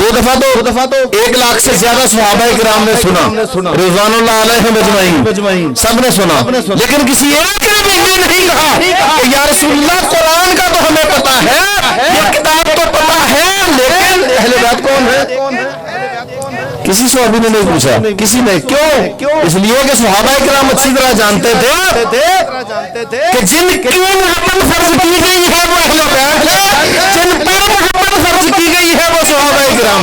2 دفعہ تو 1 لاکھ سے زیادہ صحابہ کرام نے سنا، رضوان اللہ علیہم اجمعین، سب نے سنا، لیکن کسی ایک نے بھی یہ نہیں کہا کہ یا رسول اللہ قرآن کا تو ہمیں پتا ہے، یہ کتاب تو پتا ہے، لیکن اہل بیت کون ہے؟ کسی صحابی نے نہیں پوچھا، کسی نے کیوں؟ اس لیے کہ صحابہ کرام اچھی طرح جانتے تھے کہ جن کی محبت فرض کی گئی ہے وہ اہل بیت ہے، جن پر محبت فرض کی گئی ہے وہ صحابہ کرام،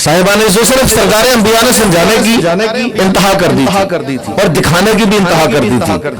صاحبان جو صرف سردار انبیاء نے سمجھانے کی انتہا کر دی تھی اور دکھانے کی بھی انتہا کر دی تھی۔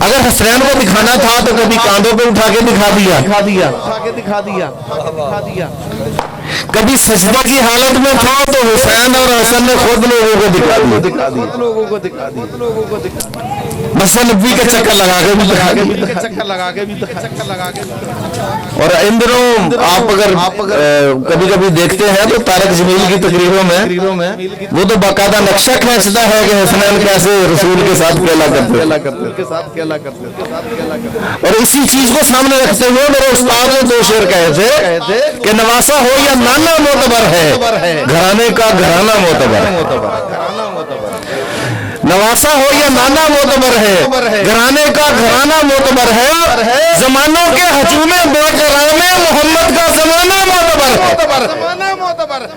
اگر حسنین کو دکھانا تھا تو کبھی کاندھوں پہ اٹھا کے دکھا دیا، کبھی سجدہ کی حالت میں تھا تو حسین اور حسن نے خود لوگوں کو دکھا دیا، مسجد نبوی کے چکر لگا کے بھی اور ان دنوں آپ اگر کبھی کبھی دیکھتے ہیں تو طارق جمیل کی تقریروں میں وہ تو باقاعدہ نقشہ کھینچتا ہے کہ حسنین کیسے رسول کے ساتھ کھیلا کرتے، اور اسی چیز کو سامنے رکھتے ہوئے میرے استاد نے 2 شعر کہے تھے کہ نواسا ہو یا نانا معتبر ہے، گھرانے کا گھرانہ معتبر ہے۔ نواسا ہو یا نانا معتبر ہے، گھرانے کا گھرانہ معتبر ہے، زمانوں کے ہجوم بے کرام محمد کا زمانہ معتبر ہے۔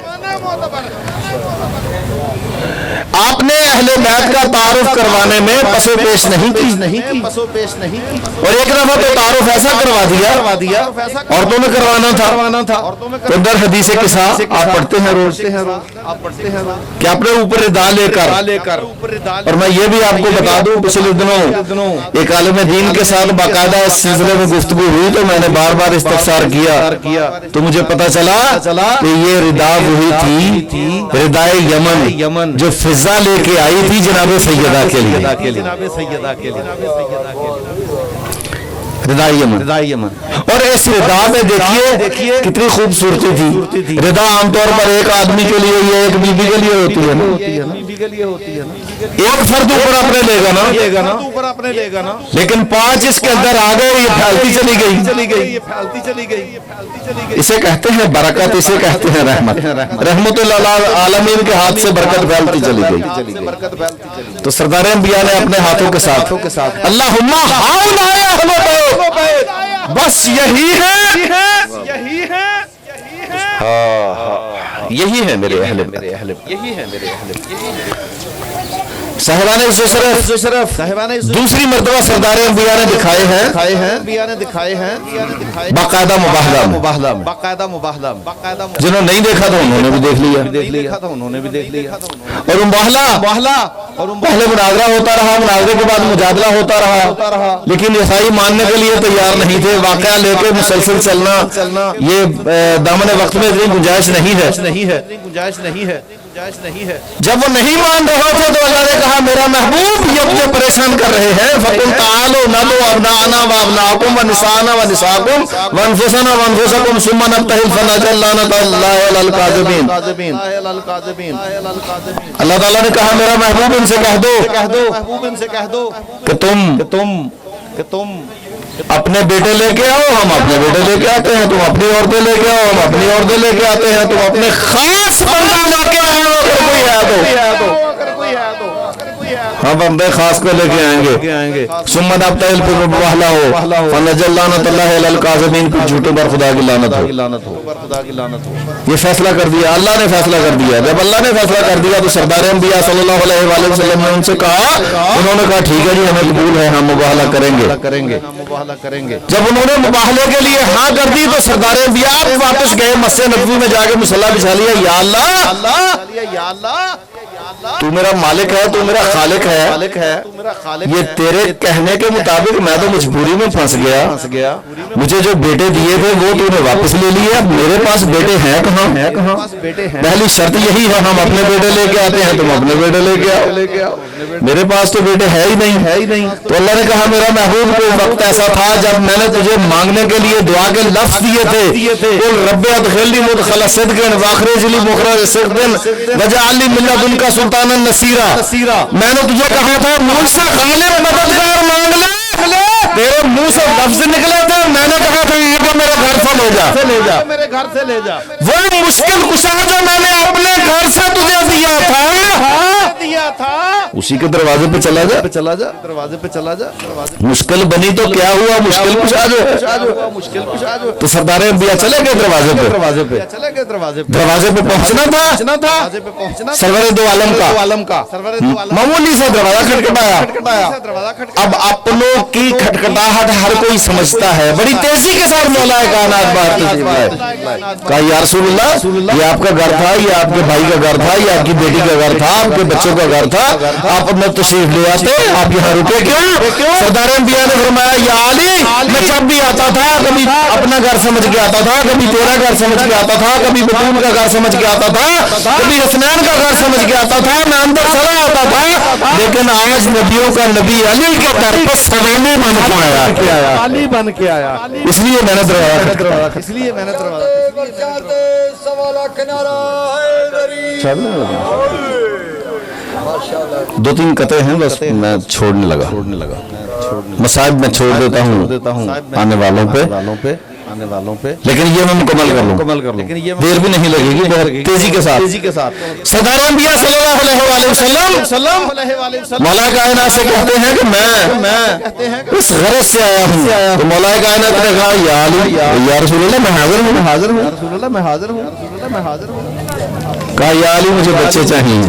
آپ نے اہل بیت کا تعارف کروانے میں پسو پیش نہیں کی، اور ایک دفعہ تو تعارف ایسا کروا دیا عورتوں میں کروانا تھا، تو در حدیث قصہ آپ پڑھتے ہیں روز کہ اپنے اوپر ردا لے کر، اور میں یہ بھی آپ کو بتا دوں پچھلے دنوں ایک عالم دین کے ساتھ باقاعدہ اس سلسلے میں گفتگو ہوئی تو میں نے بار استفسار کیا تو مجھے پتا چلا کہ یہ ردا وہی تھی ردائے یمن جو فضا لے کے آئی تھی جناب سیدہ کے لیے، ردا یمن، اور اس ردا میں دیکھیے کتنی خوبصورتی تھی۔ ردا عام طور پر ایک آدمی کے لیے یا ایک بیوی کے لیے ہوتی ہے نا، ایک فرد اوپر اپنے لے گا نا، لیکن 5 اس کے اندر آ گئے، یہ پھیلتی چلی گئی۔ اسے کہتے ہیں برکت، اسے کہتے ہیں رحمت للعالمین کے ہاتھ سے برکت پھیلتی چلی گئی۔ تو سردار انبیاء نے اپنے ہاتھوں کے ساتھ اللہم ہاؤلائی اہل بیت، بس یہی ہے میرے اہل بیت۔ صاحبان شرف دوسری مرتبہ سردار انبیاء نے دکھائے ہیں باقاعدہ مباہلہ، جنہوں نے نہیں دیکھا تو انہوں نے بھی دیکھ لیا، اور پہلے مناظرہ ہوتا رہا، مناظرے کے بعد مجادلہ ہوتا رہا، لیکن عیسائی ماننے کے لیے تیار نہیں تھے۔ واقعہ لے کے مسلسل چلنا یہ دامن وقت میں اتنی گنجائش نہیں ہے۔ جب وہ نہیں مان رہے تھے تو اللہ نے کہا میرا محبوب یہ مجھے پریشان کر رہے ہیں، فَقُلْ تَعَالُوا نَدْعُ أَبْنَاءَنَا وَأَبْنَاءَكُمْ وَنِسَاءَنَا وَنِسَاءَكُمْ وَأَنفُسَنَا وَأَنفُسَكُمْ ثُمَّ نَبْتَهِلْ فَنَجْعَلْ لَعْنَتَ اللَّهِ عَلَى الْكَاذِبِينَ۔ اللہ تعالیٰ نے کہا میرا محبوب ان سے کہہ دو کہ تم اپنے بیٹے لے کے آؤ، ہم اپنے بیٹے لے کے آتے ہیں، تم اپنی عورتیں لے کے آؤ، ہم اپنی عورتیں لے کے آتے ہیں، تم اپنے خاص بندہ لے کے آؤ، اگر کوئی ہے تو ہم بندے خاص کو لے کے آئیں گے۔ ثم نبتہل پھر مباہلہ ہو، فنجعل لعنت اللہ علی الکاذبین، پھر جھوٹوں پر خدا کی لعنت ہو۔ یہ فیصلہ کر دیا، اللہ نے فیصلہ کر دیا۔ جب اللہ نے فیصلہ کر دیا تو سردار انبیاء صلی اللہ علیہ وآلہ وسلم نے ان سے کہا، انہوں نے کہا ٹھیک ہے جی ہمیں قبول ہے، ہم مباہلہ کریں گے۔ جب انہوں نے مباہلے کے لیے ہاں کر دی تو سردار انبیاء واپس گئے مسجد نبوی میں، جا کے مصلی بچھا لیا، یا اللہ تو میرا مالک ہے, تو میرا خالق ہے, تو میرا خالق یہ تیرے کہنے کے مطابق میں تو مجبوری میں پھنس گیا. مجھے جو بیٹے دیے تھے وہ تو نے واپس لے لیے, اب میرے پاس بیٹے ہیں کہاں؟ بیٹے ہیں. پہلی شرط یہی ہے, ہم اپنے بیٹے لے کے آتے ہیں, تم اپنے بیٹے لے کے آؤ. میرے پاس تو بیٹے ہے ہی نہیں. تو اللہ نے کہا میرا محبوب کو وقت ایسا تھا جب میں نے تجھے مانگنے کے لیے دعا کے لفظ دیے تھے, قل رب ادخلنی مدخل صدق واخرج لی مخرج صدق واجعل لی من لدنک سلطانا نصیرا. میں نے تجھے کہا تھا مجھ سے غالب مددگار مانگ لے, تیرے منہ سے لفظ نکلے تھے, میں نے کہا تھا یہ کہ میرے گھر سے لے جا, میرے گھر سے لے جا. وہ مشکل کشا جو میں نے اپنے گھر سے تجھے دیا تھا اسی کے دروازے پہ چلا جا. دروازے پہ چلا جا. مشکل بنی تو کیا ہوا, مشکل کشا جو. تو سردار انبیاء چلے گئے دروازے پہ. چلے گئے دروازے پہ. دروازے پہ پہنچنا تھا دروازے پہ پہنچنا. سرور دو عالم کا سرور دو عالم معمولی سے دروازہ کھٹکھٹایا. دروازہ کھٹکھٹایا. اب اپنوں کی کھٹکھٹاہٹ ہر کوئی سمجھتا ہے, بڑی تیزی کے ساتھ مولا کائنات بات کہا یا رسول اللہ, یہ آپ کا گھر تھا, یہ آپ کے بھائی کا گھر تھا, یہ آپ کی بیٹی کا گھر تھا, آپ کے بچوں کا گھر تھا, آپ اپنا تشریف لے آتے, آپ یہاں رکے کیوں؟ سردار انبیاء نے فرمایا یا علی, میں جب بھی آتا تھا کبھی اپنا گھر سمجھ کے آتا تھا, کبھی تیرا گھر سمجھ کے آتا تھا, کبھی بطول کا گھر سمجھ کے آتا تھا, کبھی حسنین کا گھر سمجھ کے آتا تھا, میں اندر چلا آتا تھا, لیکن آج نبیوں کا نبی علی کے در پر سلامی بن کے آیا, علی بن کے آیا. اس لیے میں نے دروازہ کھٹکھٹایا. اس لیے میں نے دروازہ. برکات سوالا کنارہ حیدری. دو تین قطعے ہیں بس میں چھوڑنے لگا. مصائب میں چھوڑ دیتا ہوں آنے والوں پہ, لیکن یہ میں مکمل کر لوں. دیر بھی نہیں لگے گی, بہت تیزی کے ساتھ. سردار انبیاء صلی اللہ علیہ وسلم مولا کائنات سے کہتے ہیں کہ میں اس غرض سے آیا ہوں. تو مولا کائنات نے کہا یا علی, یا رسول اللہ میں حاضر ہوں. رسول اللہ میں حاضر ہوں. کہا یا علی مجھے بچے چاہیے.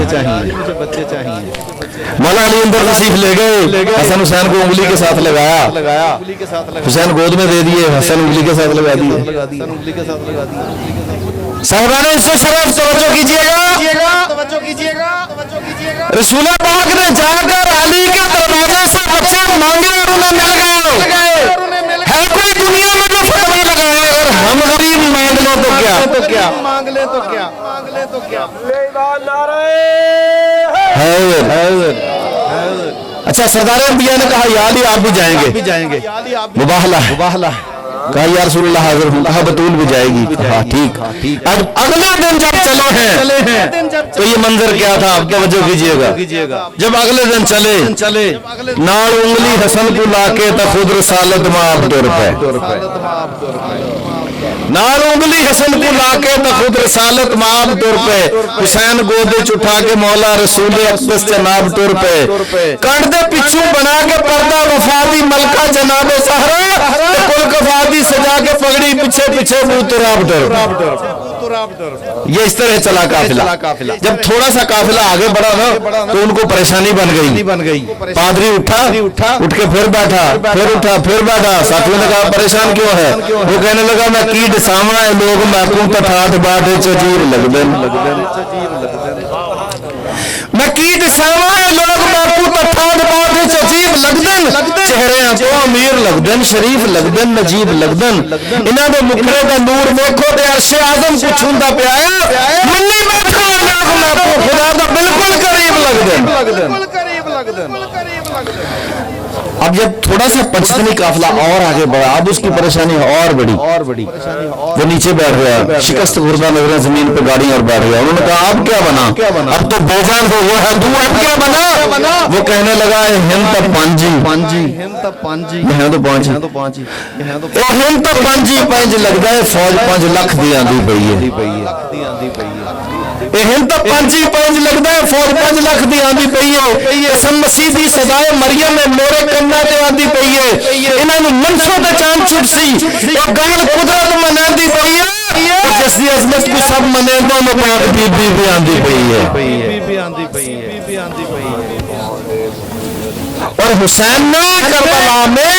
مولا علی اندر تشریف لے گئے, حسن حسین کو انگلی کے ساتھ لگایا, حسین گود میں دے دیے, حسن انگلی کے ساتھ لگا دیے. صاحبان عزت شرف توجہ کیجیے گا, رسول پاک نے جا کر علی کے دروازے سے بچے مانگے اور انہیں مل گئے. ہے کوئی دنیا میں جو فتوی لگائے, اگر ہم غریب مانگ لیں تو کیا مانگ لے تو کیا. اچھا سردار انبیاء نے کہا یا علی آپ بھی جائیں گے. مباہلہ. کہا یا رسول اللہ حاضر ہوں. کہا بطول بھی جائے گی. کہا ٹھیک. اب اگلے دن جب چلے ہیں تو یہ منظر کیا تھا, آپ توجہ کیجئے گا. جب اگلے دن چلے ناڑ انگلی حسن کو لا کے خود رسالت ماب ٹر پہ. نار انگلی حسن کو لا کے خود رسالت ماب ٹر پہ. حسین گودے چٹھا کے مولا رسول اقدس جناب ٹر پہ. کٹ دے پچھو بنا کے پردہ وفادی ملکہ جناب سہرا, کل کفادی سجا کے پگڑی پیچھے بوتراب ٹر. یہ اس طرح چلا قافلہ. جب تھوڑا سا قافلہ آگے بڑھا نا تو ان کو پریشانی بن گئی. پادری اٹھا, اٹھ کے پھر بیٹھا, پھر اٹھا, پھر بیٹھا. ساتھیوں نے کہا پریشان کیوں ہے؟ وہ کہنے لگا میں کیٹ سامنا ہے لوگ محکوم تٹھاٹ باٹے چچیر لگدن. میں کیٹ سامنا ہے لوگ محکوم تٹھاٹ باٹے چچیر لگدن. چہرے ہیں تو امیر لگدن, شریف لگدن, نجیب لگدن. انہاں دے مکھرے دا نور دیکھو تے عرش اعظم کو چھوندا پیا ہے. منی بیٹھا لوگ محکوم خدا دا بالکل قریب لگدن. اب جب تھوڑا سا پچھتنی قافلہ اور آگے بڑھا, اب اس کی پریشانی اور بڑی. وہ نیچے بیٹھ گیا, شکست خوردہ نظریں زمین پہ گاڑی اور بیٹھ گیا. انہوں نے کہا اب کیا بنا؟ اب تو بیجان ہو وہ ہے دو, اب کیا بنا؟ وہ کہنے لگا ہند تو پانچی لگتا ہے فوج 5 لاکھ دی آندی پئی ہے. ہند تو 5 لگتا ہے فوج 5 لاکھ دی آندی پئی ہے. قسم مسیح دی سزائے مریم میں مورے کرنا تے آندی پئی ہے. انہاں نوں منسوں تے چاند چھٹ سی, او گال قدرت مناندی پئی ہے. جس دی عظمت کو سب منیندوں میں پاک بی بی آندی پئی ہے. اور حسین نے کربلا میں